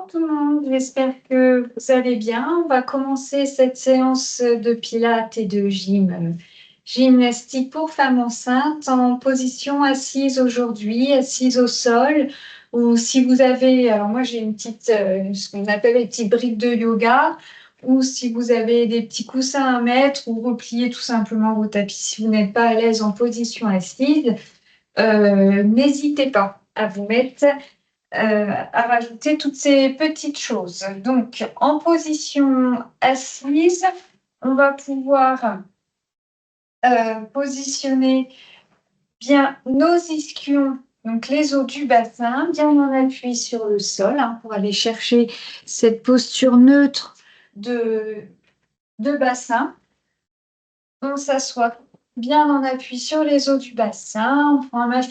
tout le monde, j'espère que vous allez bien. On va commencer cette séance de pilates et de gymnastique pour femmes enceintes en position assise aujourd'hui, assise au sol. Ou si vous avez, alors moi j'ai une petite, ce qu'on appelle les petites briques de yoga, ou si vous avez des petits coussins à mettre ou replier tout simplement vos tapis si vous n'êtes pas à l'aise en position assise, n'hésitez pas à vous mettre à rajouter toutes ces petites choses. Donc, en position assise, on va pouvoir positionner bien nos ischions, donc les os du bassin, bien en appui sur le sol pour aller chercher cette posture neutre de bassin. On s'assoit bien en appui sur les os du bassin. On prend un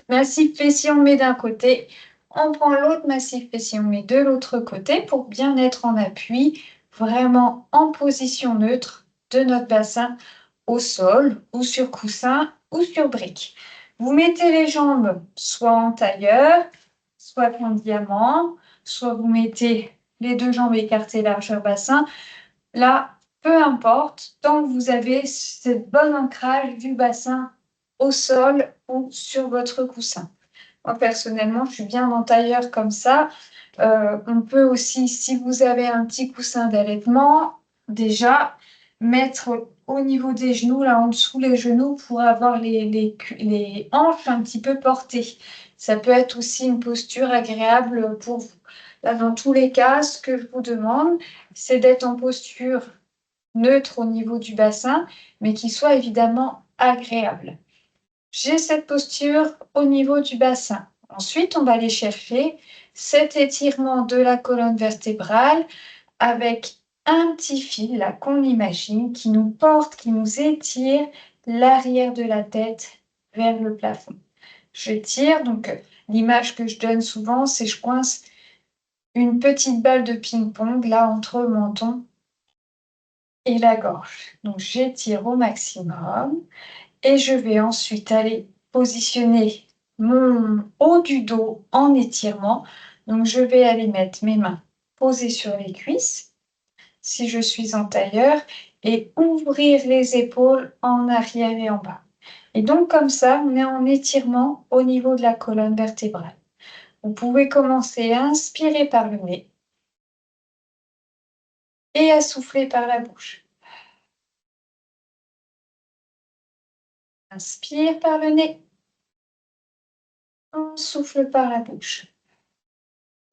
massif fessier, on met d'un côté. On prend l'autre massif fessier, on met de l'autre côté pour bien être en appui, vraiment en position neutre de notre bassin au sol ou sur coussin ou sur brique. Vous mettez les jambes soit en tailleur, soit en diamant, soit vous mettez les deux jambes écartées largeur bassin. Là, peu importe, tant que vous avez ce bon ancrage du bassin au sol ou sur votre coussin. Moi, personnellement, je suis bien en tailleur comme ça. On peut aussi, si vous avez un petit coussin d'allaitement, déjà mettre au niveau des genoux, là en dessous les genoux, pour avoir les hanches un petit peu portées. Ça peut être aussi une posture agréable pour vous. Là, dans tous les cas, ce que je vous demande, c'est d'être en posture neutre au niveau du bassin, mais qui soit évidemment agréable. J'ai cette posture au niveau du bassin. Ensuite, on va aller chercher cet étirement de la colonne vertébrale avec un petit fil là qu'on imagine qui nous porte, qui nous étire l'arrière de la tête vers le plafond. Je tire, donc l'image que je donne souvent, c'est je coince une petite balle de ping-pong là entre le menton et la gorge. Donc j'étire au maximum et je vais ensuite aller positionner mon haut du dos en étirement. Donc je vais aller mettre mes mains posées sur les cuisses si je suis en tailleur et ouvrir les épaules en arrière et en bas. Et donc comme ça, on est en étirement au niveau de la colonne vertébrale. Vous pouvez commencer à inspirer par le nez et à souffler par la bouche. Inspire par le nez, on souffle par la bouche.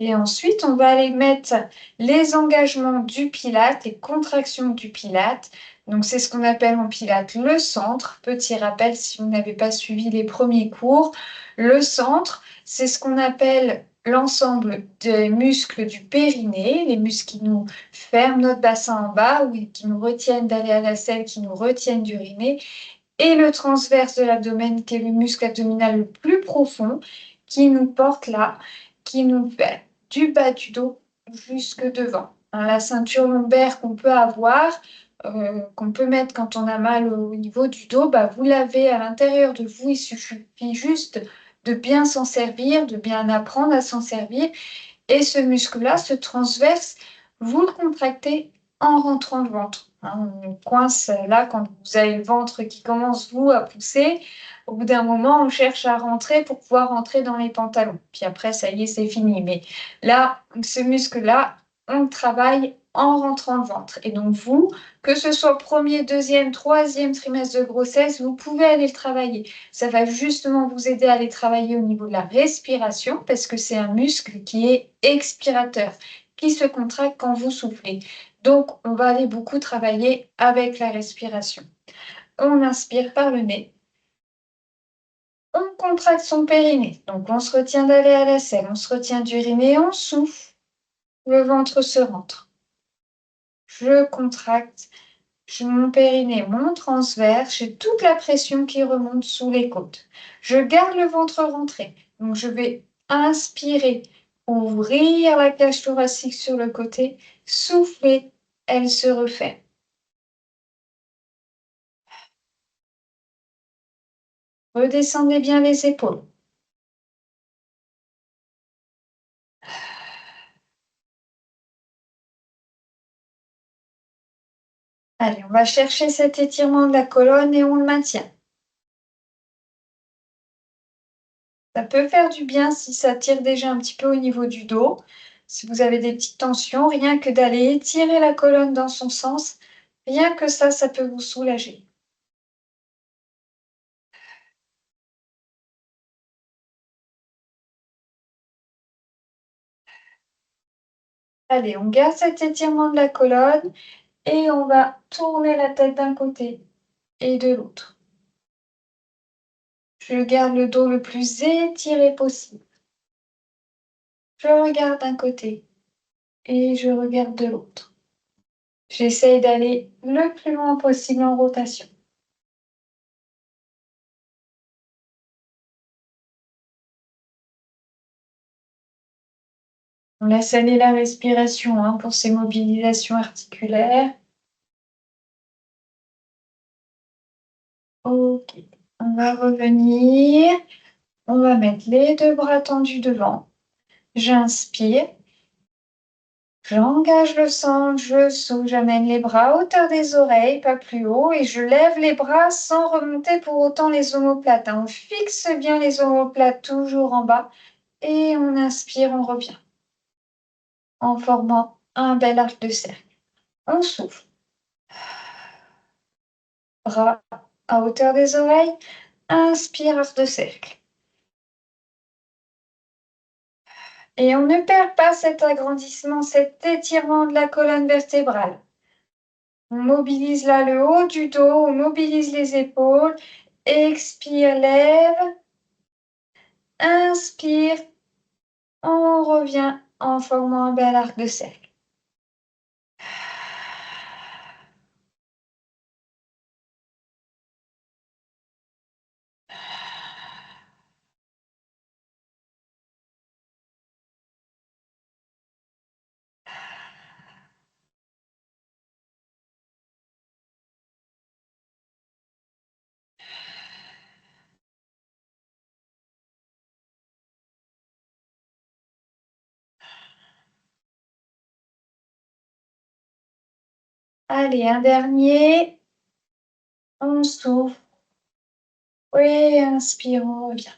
Et ensuite, on va aller mettre les engagements du pilate, les contractions du pilate. Donc, c'est ce qu'on appelle en pilate le centre. Petit rappel si vous n'avez pas suivi les premiers cours. Le centre, c'est ce qu'on appelle l'ensemble des muscles du périnée, les muscles qui nous ferment notre bassin en bas ou qui nous retiennent d'aller à la selle, qui nous retiennent d'uriner. Et le transverse de l'abdomen, qui est le muscle abdominal le plus profond, qui nous porte là, qui nous fait du bas du dos jusque devant. La ceinture lombaire qu'on peut avoir, qu'on peut mettre quand on a mal au niveau du dos, vous l'avez à l'intérieur de vous. Il suffit juste de bien s'en servir, de bien apprendre à s'en servir. Et ce muscle-là, ce transverse, vous le contractez en rentrant le ventre. On coince là quand vous avez le ventre qui commence, vous, à pousser. Au bout d'un moment, on cherche à rentrer pour pouvoir rentrer dans les pantalons. Puis après, ça y est, c'est fini. Mais là, ce muscle-là, on le travaille en rentrant le ventre. Et donc, vous, que ce soit premier, deuxième, troisième trimestre de grossesse, vous pouvez aller le travailler. Ça va justement vous aider à aller travailler au niveau de la respiration parce que c'est un muscle qui est expirateur, qui se contracte quand vous soufflez. Donc, on va aller beaucoup travailler avec la respiration. On inspire par le nez. On contracte son périnée. Donc, on se retient d'aller à la selle, on se retient d'uriner, on souffle. Le ventre se rentre. Je contracte mon périnée, mon transverse, j'ai toute la pression qui remonte sous les côtes. Je garde le ventre rentré. Donc, je vais inspirer, ouvrir la cage thoracique sur le côté, souffler, elle se referme. Redescendez bien les épaules. Allez, on va chercher cet étirement de la colonne et on le maintient. Ça peut faire du bien si ça tire déjà un petit peu au niveau du dos. Si vous avez des petites tensions, rien que d'aller étirer la colonne dans son sens, rien que ça peut vous soulager. Allez, on garde cet étirement de la colonne et on va tourner la tête d'un côté et de l'autre. Je garde le dos le plus étiré possible. Je regarde d'un côté et je regarde de l'autre. J'essaye d'aller le plus loin possible en rotation. On laisse aller la respiration pour ces mobilisations articulaires. Ok, on va revenir. On va mettre les deux bras tendus devant. J'inspire. J'engage le centre, je souffle, j'amène les bras à hauteur des oreilles, pas plus haut, et je lève les bras sans remonter pour autant les omoplates. On fixe bien les omoplates toujours en bas et on inspire, on revient en formant un bel arc de cercle. On souffle. Bras à hauteur des oreilles, inspire, arc de cercle. Et on ne perd pas cet agrandissement, cet étirement de la colonne vertébrale. On mobilise là le haut du dos, on mobilise les épaules. Expire, lève. Inspire. On revient en formant un bel arc de cercle. Allez, un dernier. On souffle. Oui, inspire, on revient.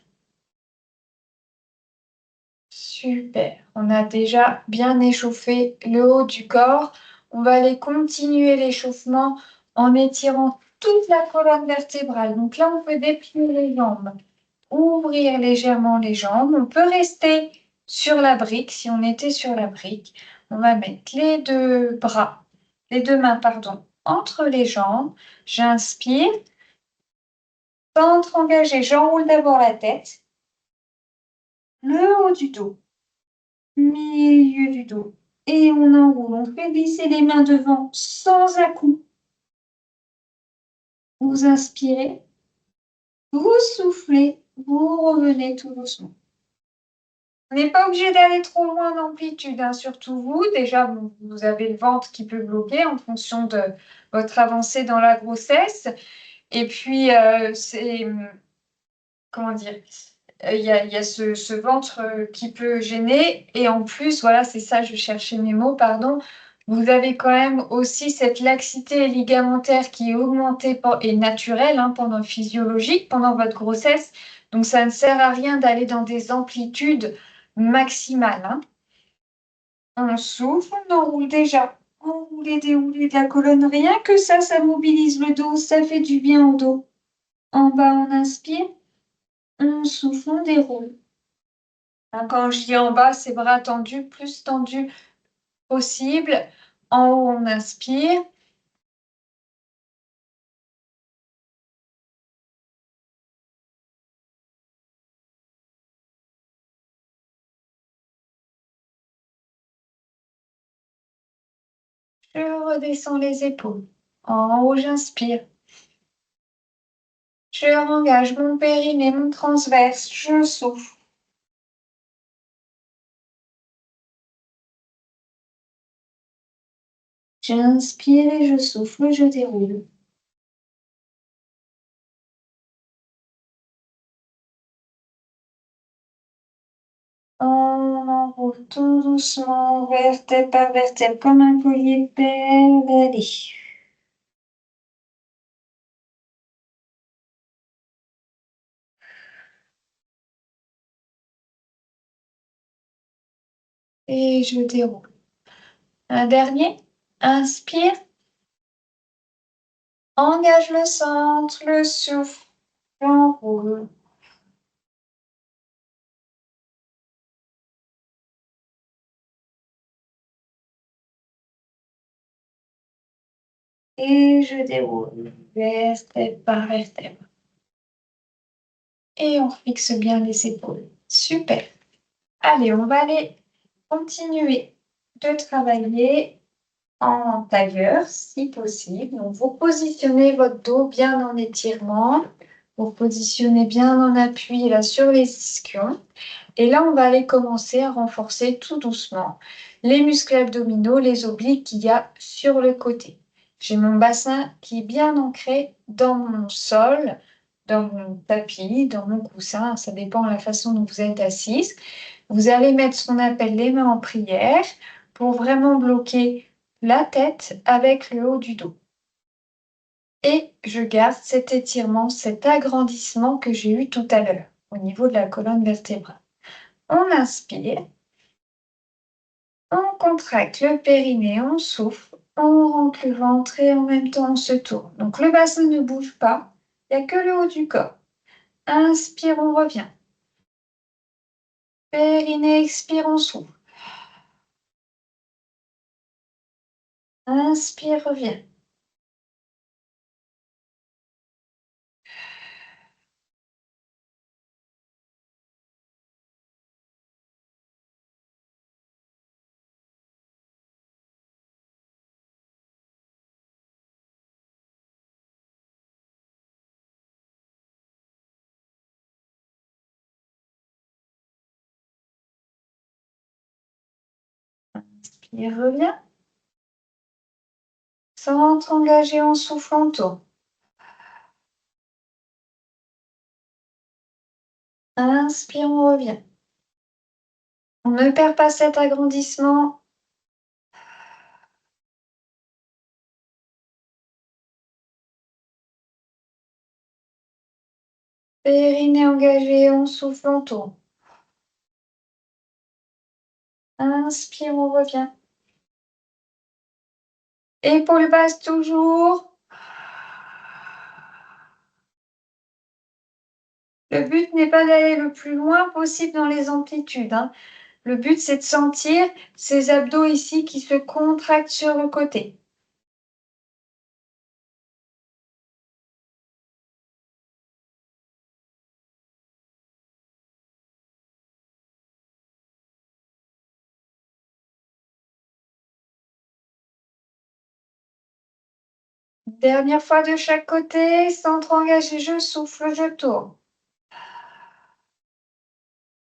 Super. On a déjà bien échauffé le haut du corps. On va aller continuer l'échauffement en étirant toute la colonne vertébrale. Donc là, on peut déplier les jambes, ouvrir légèrement les jambes. On peut rester sur la brique si on était sur la brique. On va mettre les deux mains, pardon, entre les jambes. J'inspire. Centre engagé, j'enroule d'abord la tête, le haut du dos, milieu du dos. Et on enroule. On fait glisser les mains devant sans à-coups. Vous inspirez, vous soufflez, vous revenez tout doucement. On n'est pas obligé d'aller trop loin d'amplitude, surtout vous. Déjà, vous avez le ventre qui peut bloquer en fonction de votre avancée dans la grossesse. Et puis, comment dire, il y a ce ventre qui peut gêner. Et en plus, voilà, c'est ça, je cherchais mes mots, pardon. Vous avez quand même aussi cette laxité ligamentaire qui est augmentée et naturelle, pendant physiologique, pendant votre grossesse. Donc, ça ne sert à rien d'aller dans des amplitudes maximales. On souffle, on enroule déjà. Enrouler, dérouler de la colonne, rien que ça mobilise le dos, ça fait du bien au dos. En bas, on inspire, on souffle, on déroule. Quand je dis en bas, c'est bras tendus, plus tendus possible. En haut, on inspire. Je redescends les épaules. En haut, j'inspire. Je engage mon périnée, mon transverse. Je souffle. J'inspire et je souffle, je déroule. On enroule tout doucement, vertèbre par vertèbre, comme un collier de perles. Allez. Et je déroule. Un dernier. Inspire. Engage le centre, le souffle. J'enroule. Et je déroule. Vertèbre par vertèbre. Et on fixe bien les épaules. Super. Allez, on va aller continuer de travailler en tailleur, si possible. Donc, vous positionnez votre dos bien en étirement. Vous positionnez bien en appui là sur les ischions. Et là, on va aller commencer à renforcer tout doucement les muscles abdominaux, les obliques qu'il y a sur le côté. J'ai mon bassin qui est bien ancré dans mon sol, dans mon tapis, dans mon coussin. Ça dépend de la façon dont vous êtes assise. Vous allez mettre ce qu'on appelle les mains en prière pour vraiment bloquer la tête avec le haut du dos. Et je garde cet étirement, cet agrandissement que j'ai eu tout à l'heure au niveau de la colonne vertébrale. On inspire, on contracte le périnée, on souffle, on rentre le ventre et en même temps on se tourne. Donc le bassin ne bouge pas, il n'y a que le haut du corps. Inspire, on revient. Périnée, expire, on souffle. Inspire, revient. Inspire, revient. Centre engagé en soufflant, tourne. Inspire, on revient. On ne perd pas cet agrandissement. Périnée engagé, on souffle, on tourne. Inspire, on revient. Épaules basses toujours. Le but n'est pas d'aller le plus loin possible dans les amplitudes, hein. Le but, c'est de sentir ces abdos ici qui se contractent sur le côté. Dernière fois de chaque côté, centre engagé, je souffle, je tourne.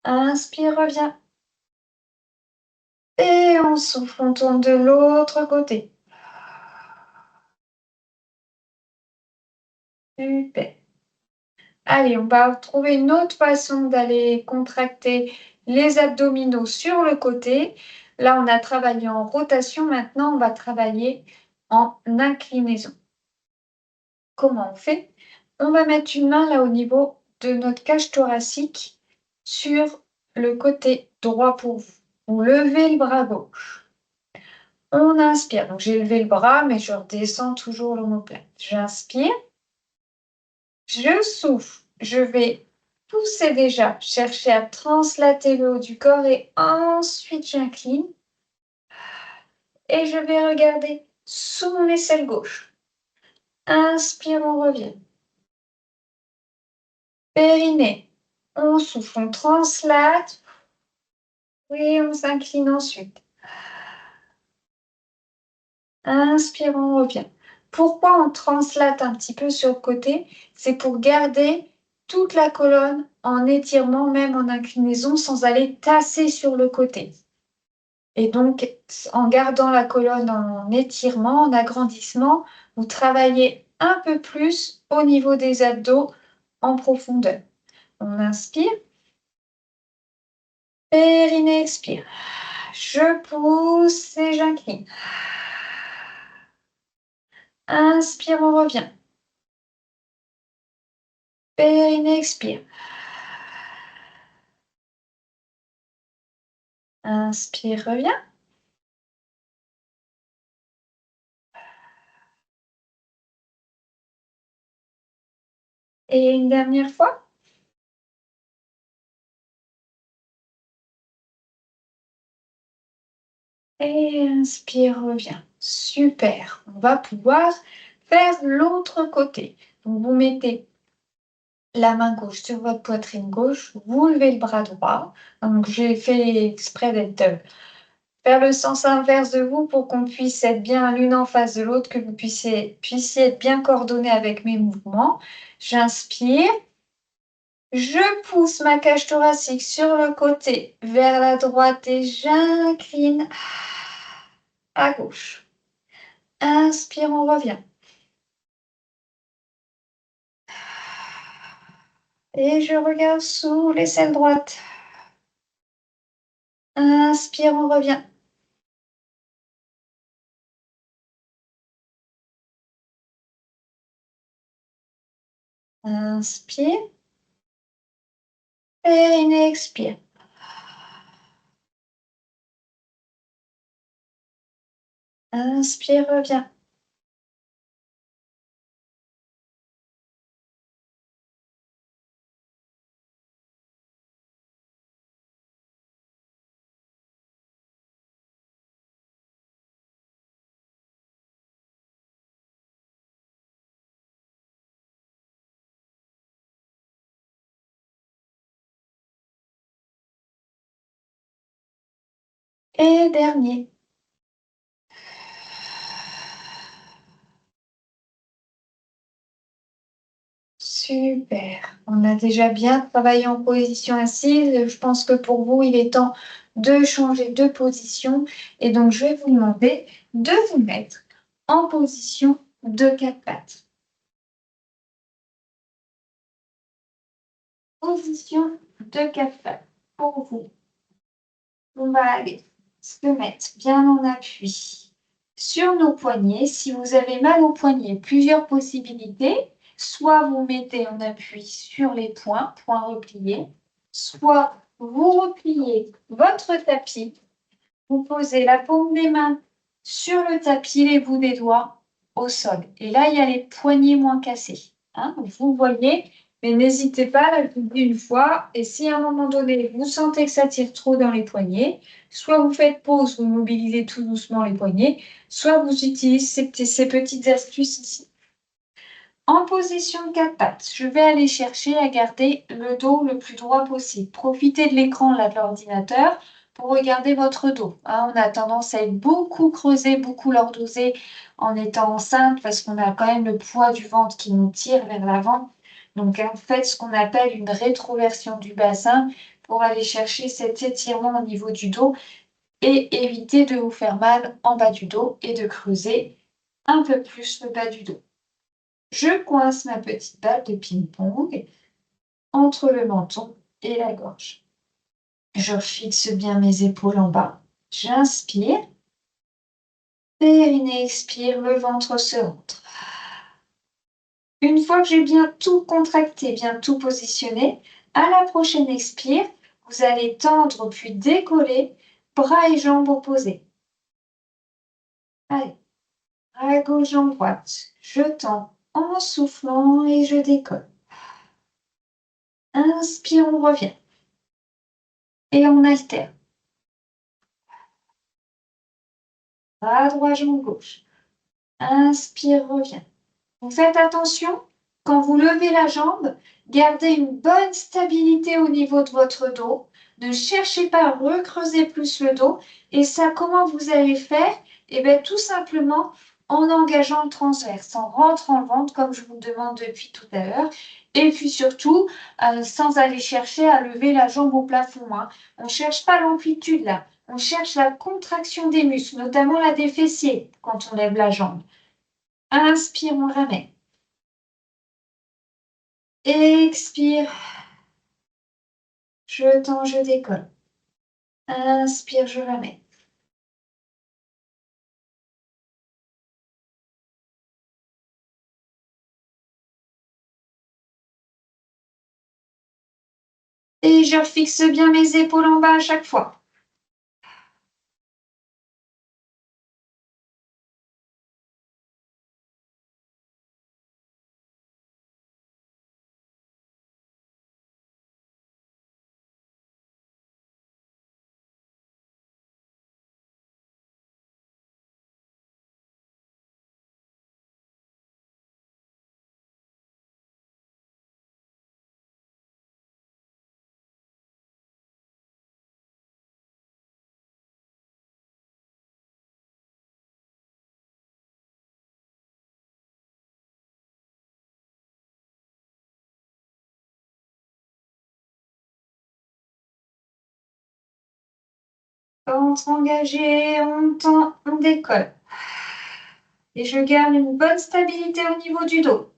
Inspire, reviens. Et on souffle, on tourne de l'autre côté. Super. Allez, on va trouver une autre façon d'aller contracter les abdominaux sur le côté. Là, on a travaillé en rotation. Maintenant, on va travailler en inclinaison. Comment on fait? On va mettre une main là au niveau de notre cage thoracique sur le côté droit pour vous. Vous levez le bras gauche. On inspire. Donc, j'ai levé le bras, mais je redescends toujours l'omoplate. J'inspire. Je souffle. Je vais pousser déjà, chercher à translater le haut du corps et ensuite j'incline. Et je vais regarder sous mon aisselle gauche. Inspire, on revient. Périnée. On souffle, on translate. Et on s'incline ensuite. Inspire, on revient. Pourquoi on translate un petit peu sur le côté? C'est pour garder toute la colonne en étirement, même en inclinaison, sans aller tasser sur le côté. Et donc, en gardant la colonne en étirement, en agrandissement, vous travaillez un peu plus au niveau des abdos en profondeur. On inspire. Périnée, expire. Je pousse et j'incline. Inspire, on revient. Périnée, expire. Inspire, reviens. Et une dernière fois. Et inspire, reviens. Super. On va pouvoir faire l'autre côté. Donc, vous mettez la main gauche sur votre poitrine gauche, vous levez le bras droit. Donc, j'ai fait exprès d'être vers le sens inverse de vous pour qu'on puisse être bien l'une en face de l'autre, que vous puissiez être bien coordonné avec mes mouvements. J'inspire. Je pousse ma cage thoracique sur le côté vers la droite et j'incline à gauche. Inspire, on revient. Et je regarde sous l'aisselle droite. Inspire, on revient. Inspire. Et expire. Inspire, reviens. Et dernier. Super. On a déjà bien travaillé en position assise. Je pense que pour vous, il est temps de changer de position. Et donc, je vais vous demander de vous mettre en position de quatre pattes. Position de quatre pattes. Pour vous, on va aller se mettre bien en appui sur nos poignets. Si vous avez mal aux poignets, plusieurs possibilités. Soit vous mettez en appui sur les poings, poings repliés, soit vous repliez votre tapis, vous posez la paume des mains sur le tapis, les bouts des doigts au sol. Et là, il y a les poignets moins cassés. Hein, vous voyez, mais n'hésitez pas à le dire une fois. Et si à un moment donné, vous sentez que ça tire trop dans les poignets, soit vous faites pause, vous mobilisez tout doucement les poignets, soit vous utilisez ces petites astuces ici. En position de quatre pattes, je vais aller chercher à garder le dos le plus droit possible. Profitez de l'écran là de l'ordinateur pour regarder votre dos. Hein, on a tendance à être beaucoup creusé, beaucoup lordosé en étant enceinte parce qu'on a quand même le poids du ventre qui nous tire vers l'avant. Donc, faites ce qu'on appelle une rétroversion du bassin pour aller chercher cet étirement au niveau du dos et éviter de vous faire mal en bas du dos et de creuser un peu plus le bas du dos. Je coince ma petite balle de ping-pong entre le menton et la gorge. Je fixe bien mes épaules en bas. J'inspire. Périnée expire, le ventre se rentre. Une fois que j'ai bien tout contracté, bien tout positionné, à la prochaine expire, vous allez tendre puis décoller, bras et jambes opposés. Allez, bras gauche, jambe droite. Je tends en soufflant et je décolle. Inspire, on revient. Et on alterne. Bras droit, jambe gauche. Inspire, reviens. Vous faites attention, quand vous levez la jambe, gardez une bonne stabilité au niveau de votre dos. Ne cherchez pas à recreuser plus le dos. Et ça, comment vous allez faire? Eh bien, tout simplement en engageant le transverse, en rentrant le ventre, comme je vous demande depuis tout à l'heure. Et puis surtout, sans aller chercher à lever la jambe au plafond. Hein. On ne cherche pas l'amplitude là. On cherche la contraction des muscles, notamment la des fessiers, quand on lève la jambe. Inspire, on ramène. Expire. Je tends, je décolle. Inspire, je ramène. Et je fixe bien mes épaules en bas à chaque fois. Ventre engagé, on tend, on décolle. Et je garde une bonne stabilité au niveau du dos.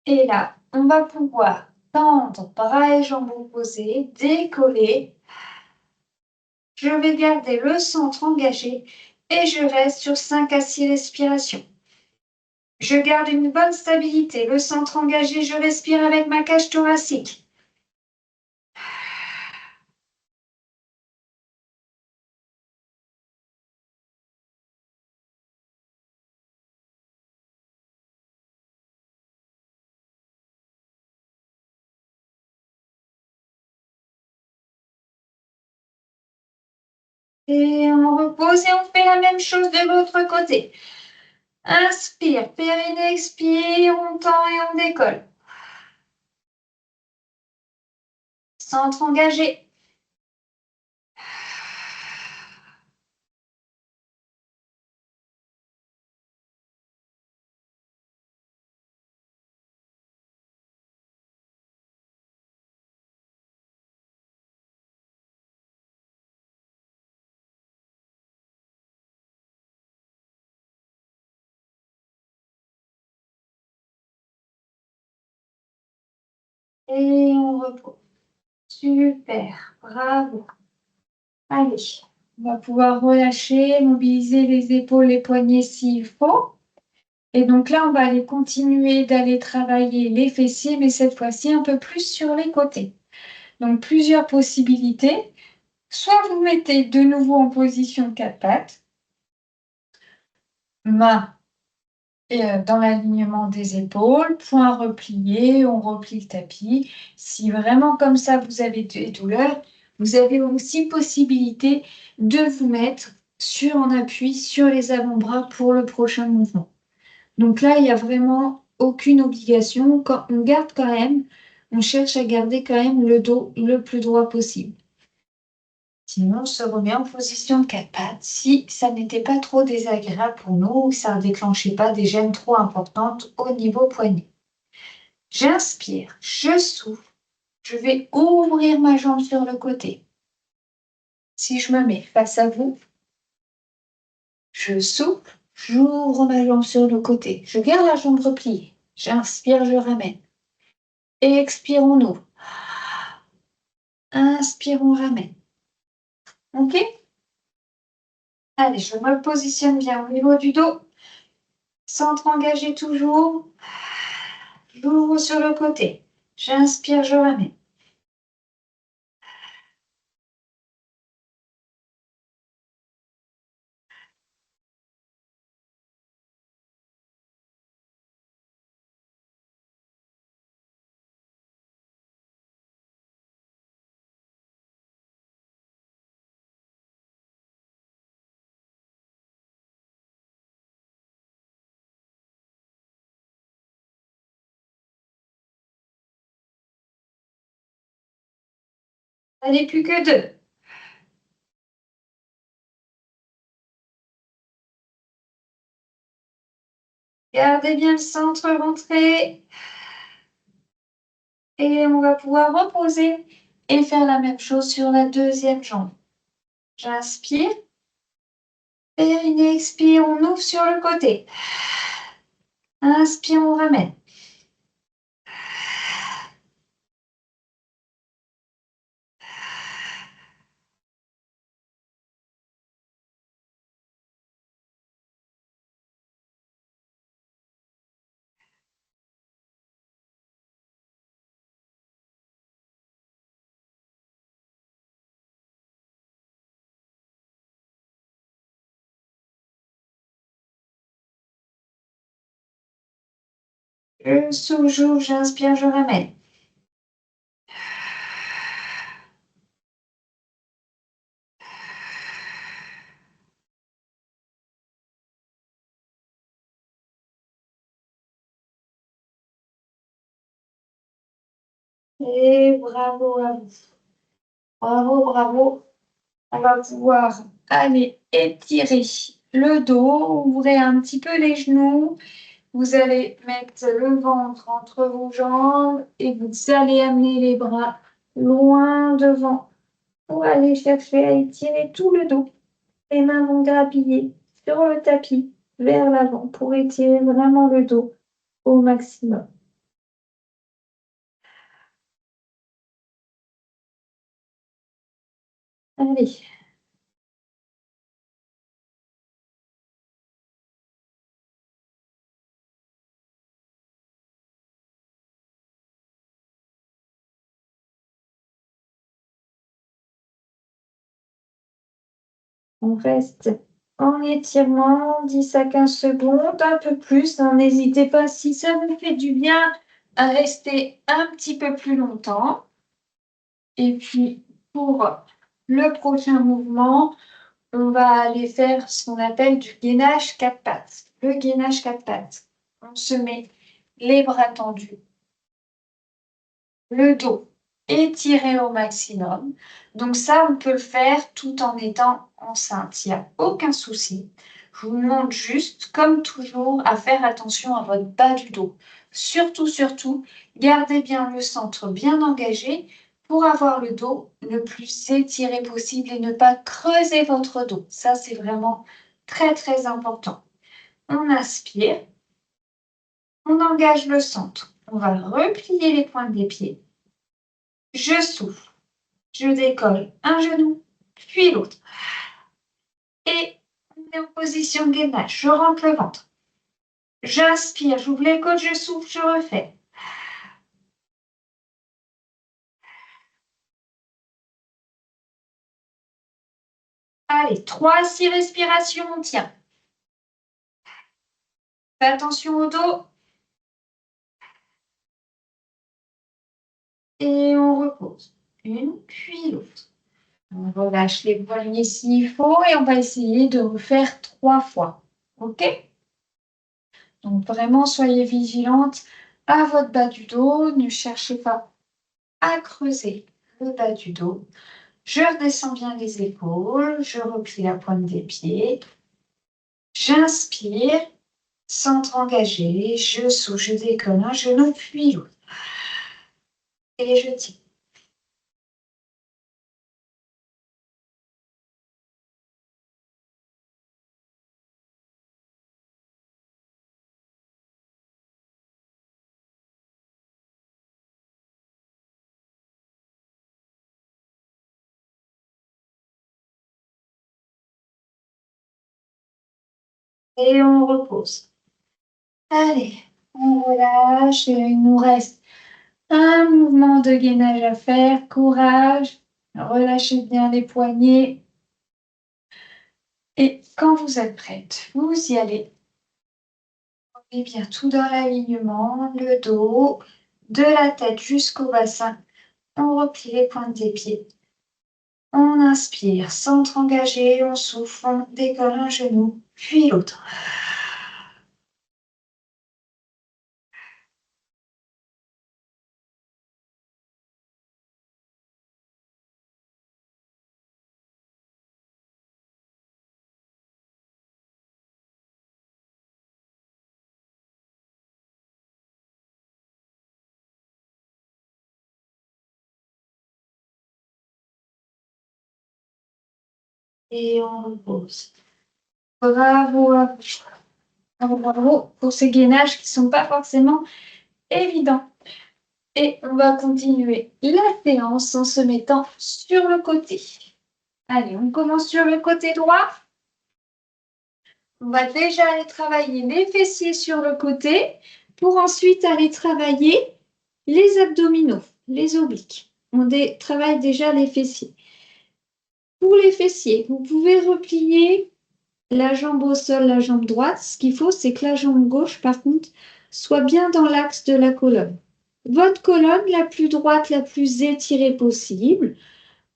Et là, on va pouvoir tendre bras et jambes opposés, décoller. Je vais garder le centre engagé et je reste sur 5 à 6 respirations. Je garde une bonne stabilité, le centre engagé, je respire avec ma cage thoracique. Et on repose et on fait la même chose de l'autre côté. Inspire, périnée, expire, on tend et on décolle. Centre engagé. Et on repose. Super, bravo. Allez, on va pouvoir relâcher, mobiliser les épaules, les poignets s'il faut. Et donc là, on va aller continuer d'aller travailler les fessiers, mais cette fois-ci un peu plus sur les côtés. Donc plusieurs possibilités. Soit vous mettez de nouveau en position quatre pattes, main dans l'alignement des épaules, poings repliés, on replie le tapis. Si vraiment comme ça vous avez des douleurs, vous avez aussi possibilité de vous mettre en appui sur les avant-bras pour le prochain mouvement. Donc là, il n'y a vraiment aucune obligation. Quand on garde quand même, on cherche à garder quand même le dos le plus droit possible. Sinon, on se remet en position de quatre pattes si ça n'était pas trop désagréable pour nous ou que ça ne déclenchait pas des gênes trop importantes au niveau poignet. J'inspire, je souffle, je vais ouvrir ma jambe sur le côté. Si je me mets face à vous, je souffle, j'ouvre ma jambe sur le côté. Je garde la jambe repliée. J'inspire, je ramène. Expire, on ouvre. Inspire, on ramène. OK? Allez, je me positionne bien au niveau du dos. Centre engagé toujours. J'ouvre sur le côté. J'inspire, je ramène. Allez, plus que deux. Gardez bien le centre rentré. Et on va pouvoir reposer et faire la même chose sur la deuxième jambe. J'inspire. Périnée, expire, on ouvre sur le côté. Inspire, on ramène. Je souffle, j'ouvre, j'inspire, je ramène. Et bravo à vous. Bravo, bravo. On va pouvoir aller étirer le dos, ouvrez un petit peu les genoux. Vous allez mettre le ventre entre vos jambes et vous allez amener les bras loin devant pour aller chercher à étirer tout le dos. Les mains vont grappiller sur le tapis vers l'avant pour étirer vraiment le dos au maximum. Allez. On reste en étirement 10 à 15 secondes, un peu plus. N'hésitez pas, si ça vous fait du bien, à rester un petit peu plus longtemps. Et puis, pour le prochain mouvement, on va aller faire ce qu'on appelle du gainage quatre pattes. Le gainage quatre pattes, on se met les bras tendus, le dos étiré au maximum. Donc ça, on peut le faire tout en étant enceinte. Il n'y a aucun souci. Je vous demande juste, comme toujours, à faire attention à votre bas du dos. Surtout, surtout, gardez bien le centre bien engagé pour avoir le dos le plus étiré possible et ne pas creuser votre dos. Ça, c'est vraiment très, très important. On inspire, on engage le centre. On va replier les pointes des pieds. Je souffle. Je décolle un genou, puis l'autre. Et on est en position gainage. Je rentre le ventre. J'inspire, j'ouvre les côtes, je souffle, je refais. Allez, 3 à 6 respirations, on tient. Fais attention au dos. Et on repose. Une, puis l'autre. On relâche les poignets s'il faut et on va essayer de refaire 3 fois. OK? Donc vraiment, soyez vigilante à votre bas du dos. Ne cherchez pas à creuser le bas du dos. Je redescends bien les épaules, je replie la pointe des pieds. J'inspire, centre engagé, je souffle, je décolle un genou, puis l'autre. Et je tire. Et on repose. Allez, on relâche. Il nous reste un mouvement de gainage à faire. Courage. Relâchez bien les poignets. Et quand vous êtes prête, vous y allez. Et bien tout dans l'alignement, le dos, de la tête jusqu'au bassin. On replie les pointes des pieds. On inspire, centre engagé, on souffle, on décolle un genou, puis l'autre. Et on repose. Bravo à vous. Bravo, bravo pour ces gainages qui ne sont pas forcément évidents. Et on va continuer la séance en se mettant sur le côté. Allez, on commence sur le côté droit. On va déjà aller travailler les fessiers sur le côté pour ensuite aller travailler les abdominaux, les obliques. On travaille déjà les fessiers. Pour les fessiers, vous pouvez replier la jambe au sol, la jambe droite. Ce qu'il faut, c'est que la jambe gauche, par contre, soit bien dans l'axe de la colonne. Votre colonne la plus droite, la plus étirée possible.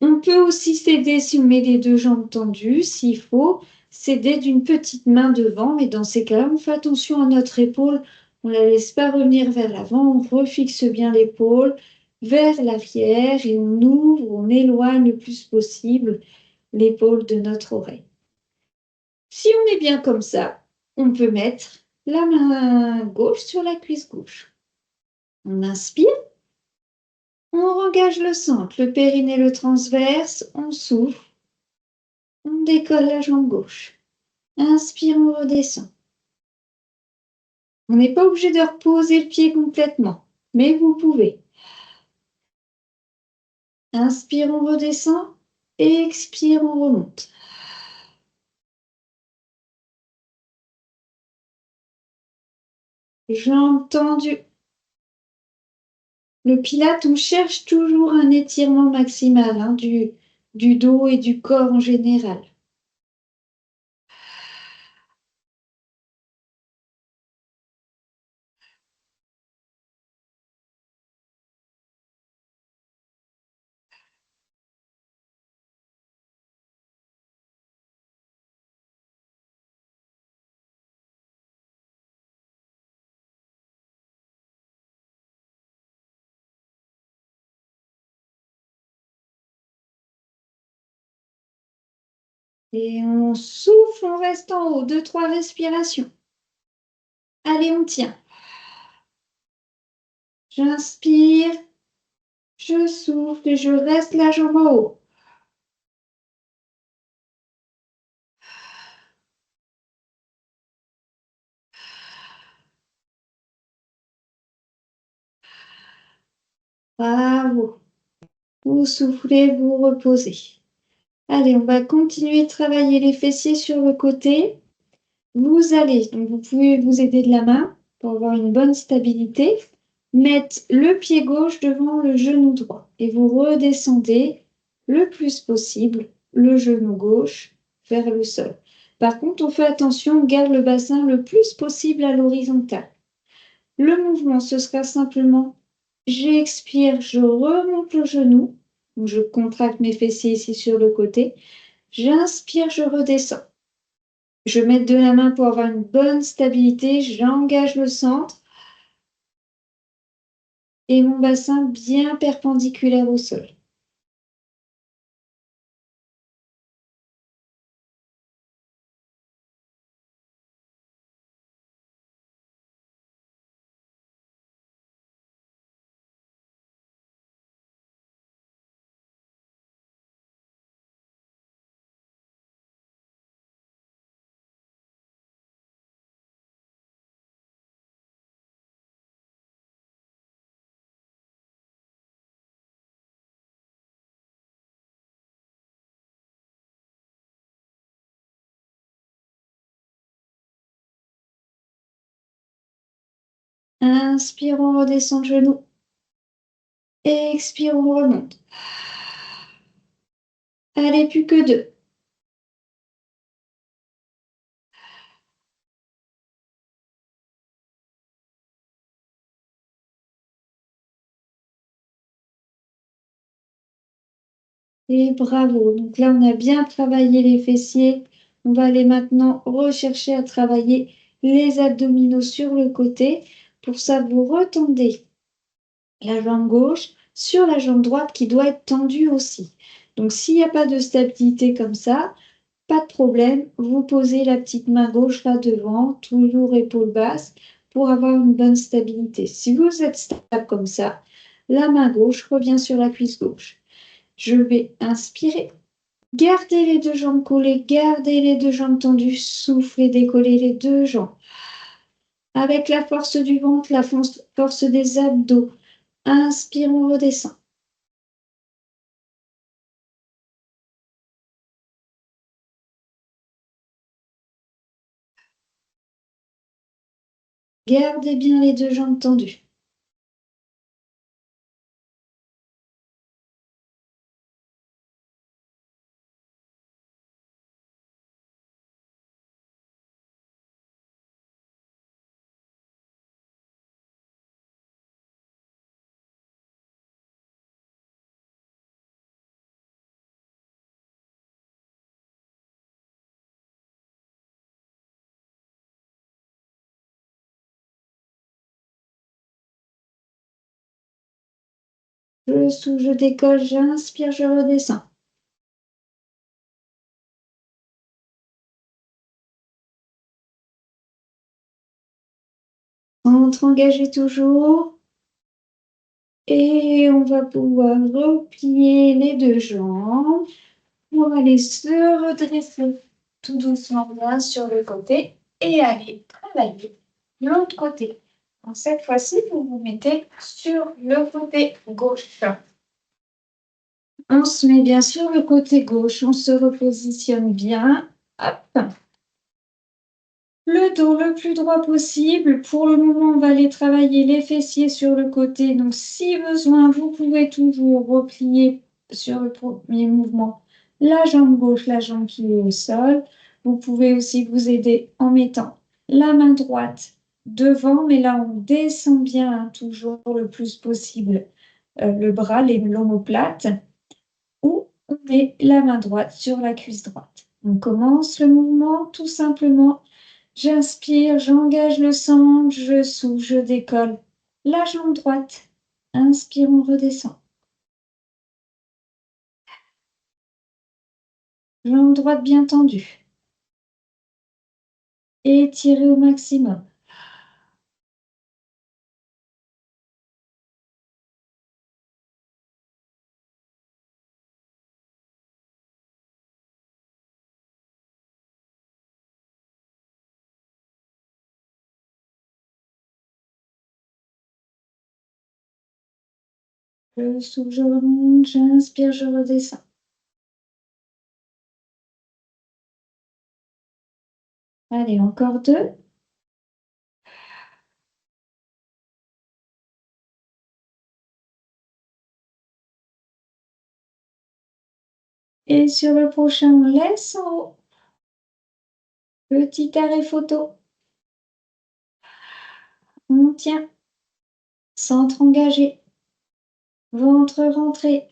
On peut aussi s'aider si on met les deux jambes tendues, s'il faut, s'aider d'une petite main devant, mais dans ces cas-là, on fait attention à notre épaule, on ne la laisse pas revenir vers l'avant, on refixe bien l'épaule vers l'arrière et on ouvre, on éloigne le plus possible l'épaule de notre oreille. Si on est bien comme ça, on peut mettre la main gauche sur la cuisse gauche. On inspire, on engage le centre, le périnée, le transverse, on souffle, on décolle la jambe gauche. Inspire, on redescend. On n'est pas obligé de reposer le pied complètement, mais vous pouvez. Inspire, on redescend. Expire, on remonte. Jambes tendues. Le pilate, on cherche toujours un étirement maximal du dos et du corps en général. Et on souffle, on reste en haut. 2-3 respirations. Allez, on tient. J'inspire, je souffle et je reste la jambe en haut. Bravo. Vous soufflez, vous reposez. Allez, on va continuer de travailler les fessiers sur le côté. Vous allez, donc vous pouvez vous aider de la main pour avoir une bonne stabilité. Mettre le pied gauche devant le genou droit et vous redescendez le plus possible le genou gauche vers le sol. Par contre, on fait attention, on garde le bassin le plus possible à l'horizontale. Le mouvement, ce sera simplement, j'expire, je remonte le genou, je contracte mes fessiers ici sur le côté, j'inspire, je redescends. Je mets de la main pour avoir une bonne stabilité, j'engage le centre et mon bassin bien perpendiculaire au sol. Inspire, on redescend le genou. Expire, on remonte. Allez, plus que 2. Et bravo. Donc là, on a bien travaillé les fessiers. On va aller maintenant rechercher à travailler les abdominaux sur le côté. Pour ça, vous retendez la jambe gauche sur la jambe droite qui doit être tendue aussi. Donc, s'il n'y a pas de stabilité comme ça, pas de problème. Vous posez la petite main gauche là devant, toujours épaule basse, pour avoir une bonne stabilité. Si vous êtes stable comme ça, la main gauche revient sur la cuisse gauche. Je vais inspirer. Gardez les deux jambes collées, gardez les deux jambes tendues, soufflez, décollez les deux jambes. Avec la force du ventre, la force des abdos. Inspire, on redescend. Gardez bien les deux jambes tendues. Je souffle, je décolle, j'inspire, je redescends. Ventre engagé toujours. Et on va pouvoir replier les deux jambes pour aller se redresser tout doucement bien sur le côté et aller travailler l'autre côté. Donc, cette fois-ci, vous vous mettez sur le côté gauche. On se met bien sur le côté gauche, on se repositionne bien. Hop. Le dos le plus droit possible. Pour le moment, on va aller travailler les fessiers sur le côté. Donc, si besoin, vous pouvez toujours replier sur le premier mouvement la jambe gauche, la jambe qui est au sol. Vous pouvez aussi vous aider en mettant la main droite devant, mais là, on descend bien, hein, toujours le plus possible le bras, l'omoplate, ou on met la main droite sur la cuisse droite. On commence le mouvement tout simplement. J'inspire, j'engage le centre, je souffle, je décolle. La jambe droite. Inspire, on redescend. Jambe droite bien tendue. Étirez au maximum. Je souffle, je remonte, j'inspire, je redescends. Allez, encore deux. Et sur le prochain, on laisse en haut. Petit arrêt photo. On tient. Centre engagé. Ventre rentré.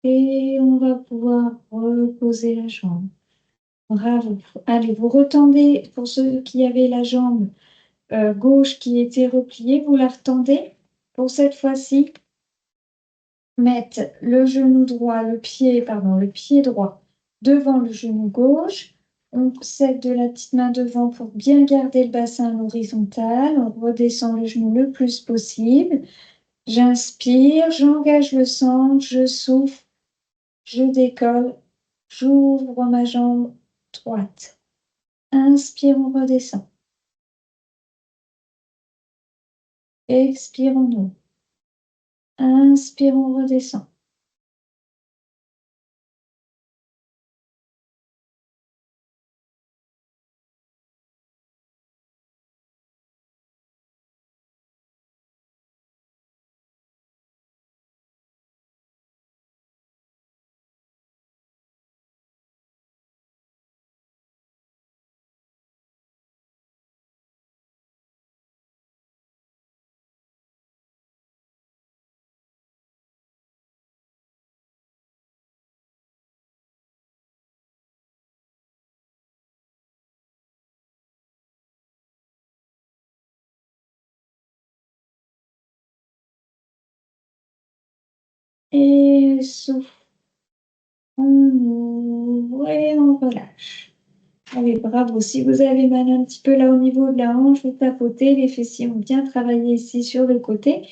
Et on va pouvoir reposer la jambe. Bravo. Allez, vous retendez, pour ceux qui avaient la jambe gauche qui était repliée, vous la retendez. Pour cette fois-ci, mettre le genou droit, le pied droit devant le genou gauche. On cède de la petite main devant pour bien garder le bassin à l'horizontale. On redescend le genou le plus possible. J'inspire, j'engage le centre, je souffle, je décolle, j'ouvre ma jambe droite. Inspire, on redescend. Expire, on ouvre. Inspire, on redescend. Et souffle. On ouvre et on relâche. Allez, bravo. Si vous avez mal un petit peu là au niveau de la hanche, vous tapotez. Les fessiers ont bien travaillé ici sur le côté.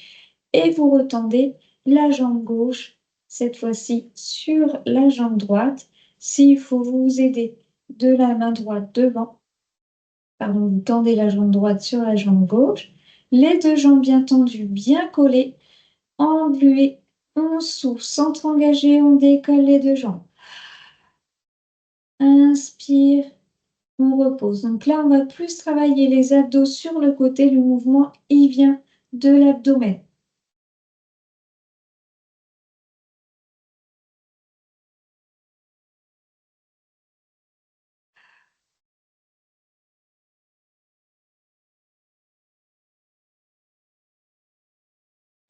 Et vous retendez la jambe gauche, cette fois-ci sur la jambe droite. S'il faut vous aider de la main droite devant, pardon, vous tendez la jambe droite sur la jambe gauche. Les deux jambes bien tendues, bien collées. Engluées. On souffle, centre engagé, on décolle les deux jambes. Inspire, on repose. Donc là, on va plus travailler les abdos sur le côté. Le mouvement, il vient de l'abdomen.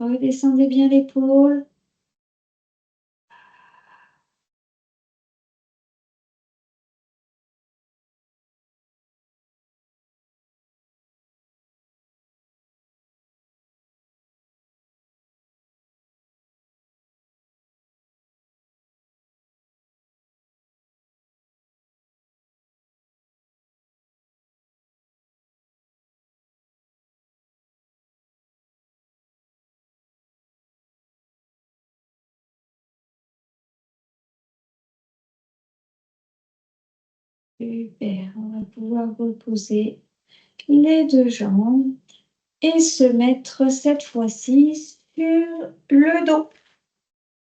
Redescendez bien l'épaule. Super, on va pouvoir reposer les deux jambes et se mettre cette fois-ci sur le dos.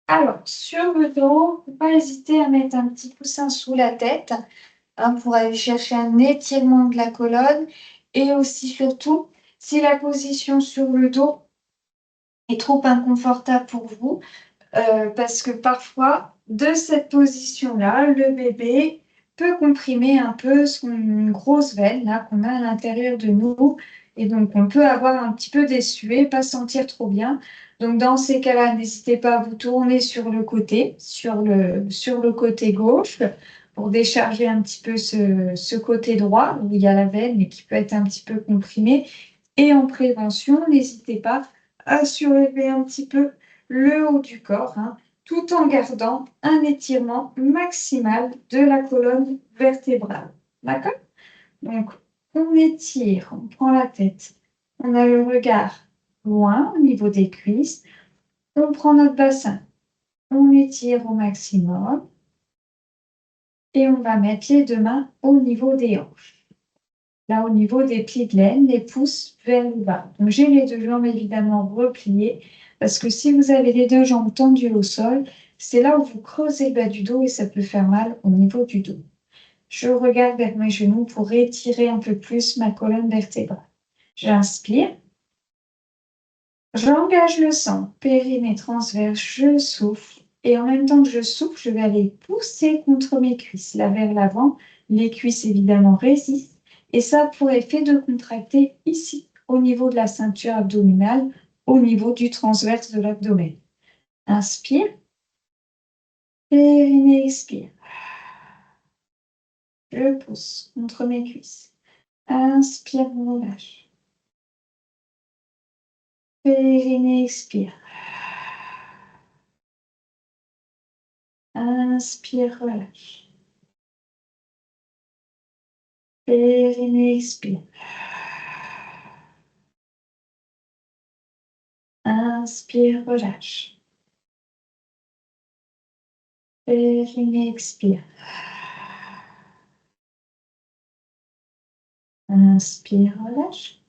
Alors, sur le dos, il ne faut pas hésiter à mettre un petit coussin sous la tête pour aller chercher un étirement de la colonne. Et aussi, surtout, si la position sur le dos est trop inconfortable pour vous, parce que parfois, de cette position-là, le bébé peut comprimer un peu son grosse veine là qu'on a à l'intérieur de nous. Et donc, on peut avoir un petit peu des suées, pas se sentir trop bien. Donc, dans ces cas-là, n'hésitez pas à vous tourner sur le côté, sur le côté gauche, pour décharger un petit peu ce côté droit où il y a la veine et qui peut être un petit peu comprimé. Et en prévention, n'hésitez pas à surélever un petit peu le haut du corps, tout en gardant un étirement maximal de la colonne vertébrale. D'accord? Donc, on étire, on prend la tête, on a le regard loin au niveau des cuisses, on prend notre bassin, on étire au maximum et on va mettre les deux mains au niveau des hanches. Là, au niveau des plis de laine, les pouces vers le bas. Donc, j'ai les deux jambes évidemment repliées parce que si vous avez les deux jambes tendues au sol, c'est là où vous creusez le bas du dos et ça peut faire mal au niveau du dos. Je regarde vers mes genoux pour étirer un peu plus ma colonne vertébrale. J'inspire. J'engage le sang, périnée transverse, je souffle. Et en même temps que je souffle, je vais aller pousser contre mes cuisses, là vers l'avant. Les cuisses, évidemment, résistent. Et ça a pour effet de contracter ici, au niveau de la ceinture abdominale, au niveau du transverse de l'abdomen. Inspire. Périnée, expire. Je pousse contre mes cuisses. Inspire, relâche. Périnée, expire. Inspire, relâche. Périnée, expire. Inspire, relâche. Périnée, expire. Inspire, relâche.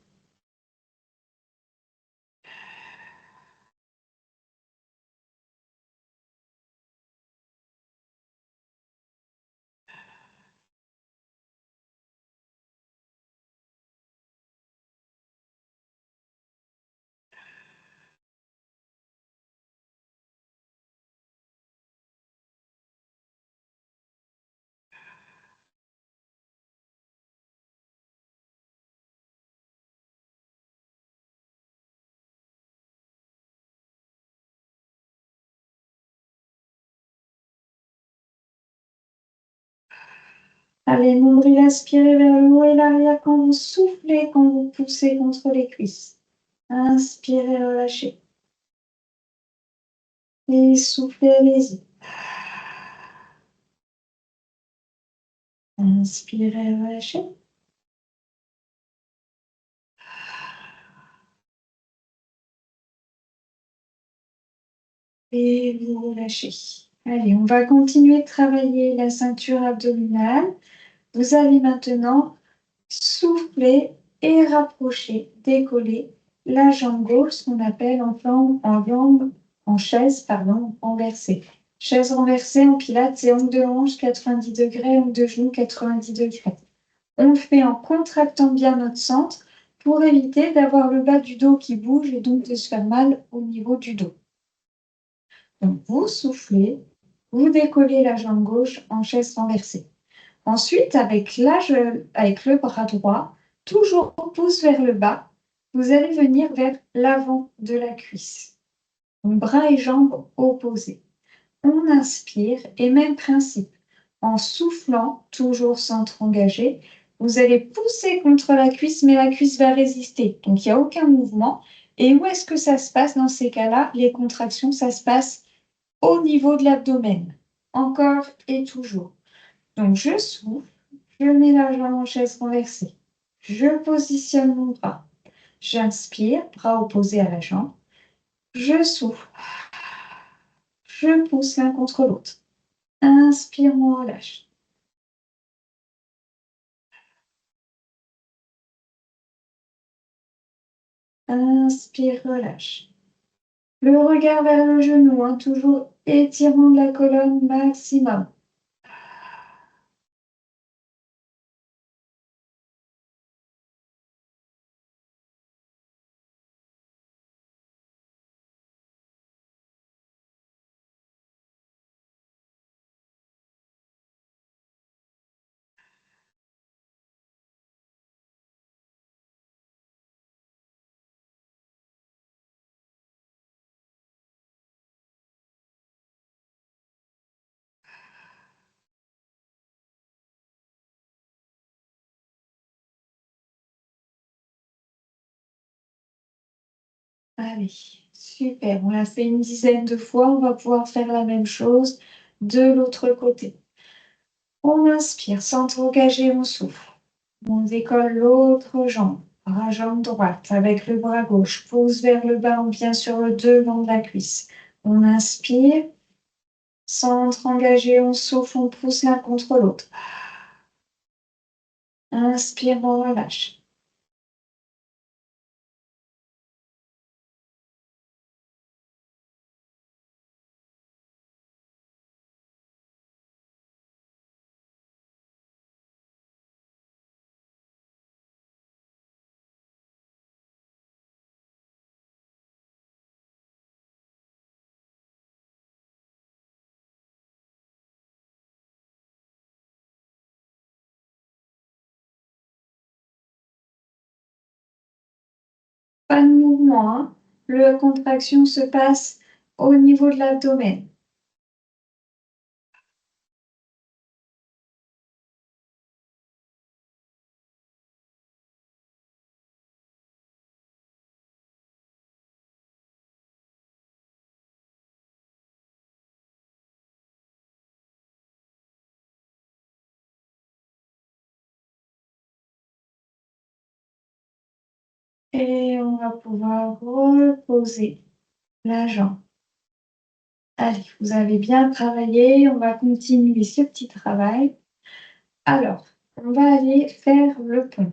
Allez, nombril aspiré vers le haut et l'arrière quand vous soufflez, quand vous poussez contre les cuisses. Inspirez, relâchez. Et soufflez, allez-y. Inspirez, relâchez. Et vous relâchez. Allez, on va continuer de travailler la ceinture abdominale. Vous allez maintenant souffler et rapprocher, décoller la jambe gauche, ce qu'on appelle en chaise renversée. Chaise renversée en pilates, c'est angle de hanche 90 degrés, angle de genou 90 degrés. On le fait en contractant bien notre centre pour éviter d'avoir le bas du dos qui bouge et donc de se faire mal au niveau du dos. Donc, vous soufflez, vous décollez la jambe gauche en chaise renversée. Ensuite, avec le bras droit, toujours pouce vers le bas, vous allez venir vers l'avant de la cuisse. Bras et jambes opposés. On inspire et même principe. En soufflant, toujours centre engagé, vous allez pousser contre la cuisse, mais la cuisse va résister. Donc, il n'y a aucun mouvement. Et où est-ce que ça se passe dans ces cas-là? Les contractions, ça se passe au niveau de l'abdomen. Encore et toujours. Donc, je souffle, je mets la jambe en chaise renversée. Je positionne mon bras. J'inspire, bras opposés à la jambe. Je souffle. Je pousse l'un contre l'autre. Inspire, on relâche. Inspire, relâche. Le regard vers le genou, hein, toujours étirant de la colonne maximum. Allez, super. On l'a fait une dizaine de fois. On va pouvoir faire la même chose de l'autre côté. On inspire, centre engagé, on souffle. On décolle l'autre jambe, bras jambe droite avec le bras gauche. Pousse vers le bas, on vient sur le devant de la cuisse. On inspire, centre engagé, on souffle, on pousse l'un contre l'autre. Inspire, on relâche. Pas de mouvement, hein. La contraction se passe au niveau de l'abdomen. Et on va pouvoir reposer la jambe. Allez, vous avez bien travaillé. On va continuer ce petit travail. Alors, on va aller faire le pont.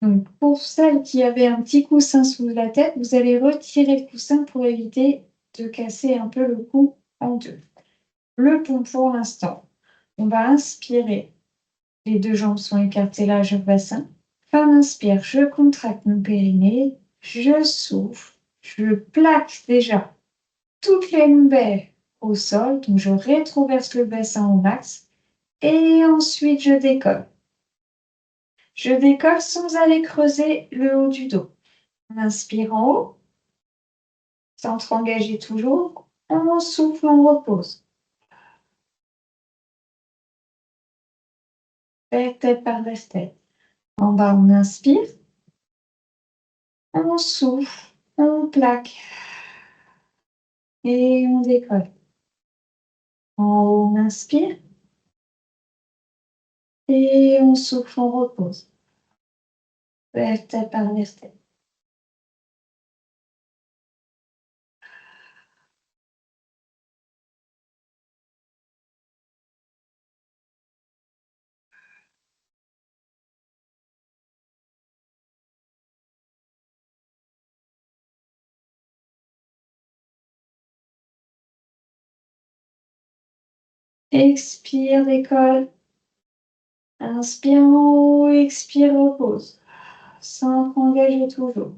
Donc, pour celles qui avaient un petit coussin sous la tête, vous allez retirer le coussin pour éviter de casser un peu le cou en deux. Le pont pour l'instant, on va inspirer. Les deux jambes sont écartées large au bassin. Fin d'inspire, je contracte mon périnée, je souffle, je plaque déjà toutes les lombaires au sol, donc je rétroverse le bassin au max et ensuite je décolle. Je décolle sans aller creuser le haut du dos. On inspire en haut, centre engagé toujours, on souffle, on repose. Vertèbre par vertèbre. En bas, on inspire, on souffle, on plaque et on décolle. En haut, on inspire et on souffle, on repose. Vertèbre par vertèbre. Expire, décolle. Inspire en haut, expire, repose. Centre engagé toujours.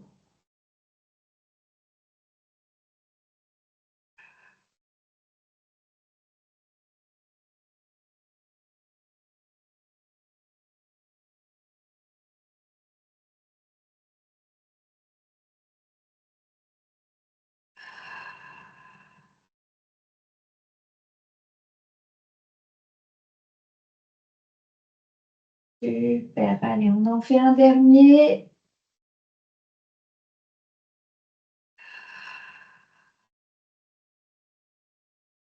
Super, allez, on en fait un dernier.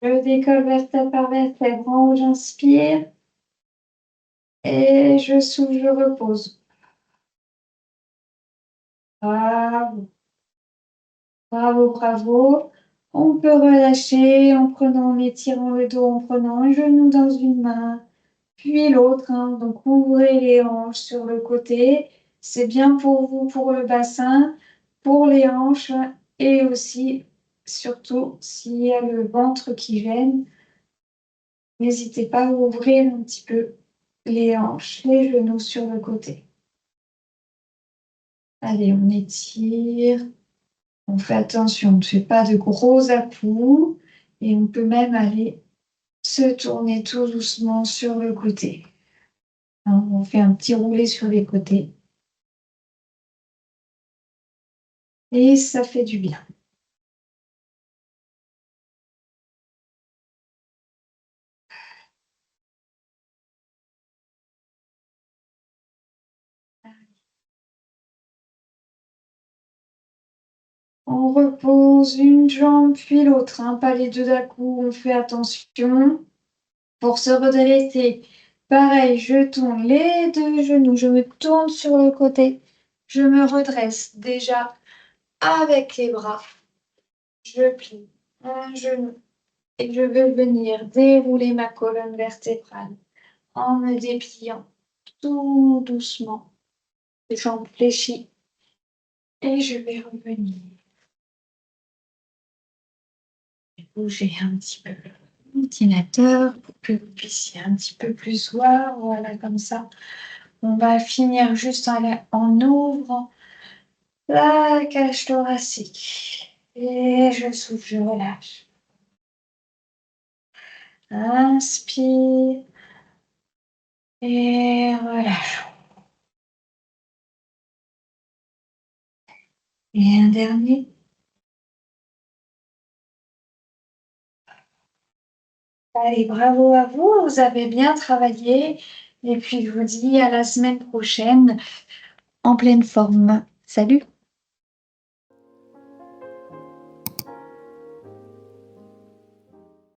Je décolle vertèbre par vertèbre. En haut, j'inspire. Et je souffle, je repose. Bravo, bravo, bravo. On peut relâcher en étirant le dos, en prenant un genou dans une main, puis l'autre. Donc, ouvrez les hanches sur le côté. C'est bien pour vous, pour le bassin, pour les hanches et aussi, surtout, s'il y a le ventre qui gêne, n'hésitez pas à ouvrir un petit peu les hanches, les genoux sur le côté. Allez, on étire. On fait attention, on ne fait pas de gros à-coups et on peut même aller se tourner tout doucement sur le côté. On fait un petit roulé sur les côtés et ça fait du bien. On repose une jambe puis l'autre, pas les deux d'un coup, on fait attention. Pour se redresser, pareil, je tourne les deux genoux, je me tourne sur le côté, je me redresse déjà avec les bras, je plie un genou et je veux venir dérouler ma colonne vertébrale en me dépliant tout doucement, les jambes fléchies et je vais revenir bouger un petit peu l'ordinateur pour que vous puissiez un petit peu plus voir, voilà comme ça. On va finir juste en ouvrant la cage thoracique. Et je souffle, je relâche. Inspire et relâche. Et un dernier. Allez, bravo à vous, vous avez bien travaillé. Et puis je vous dis à la semaine prochaine en pleine forme. Salut!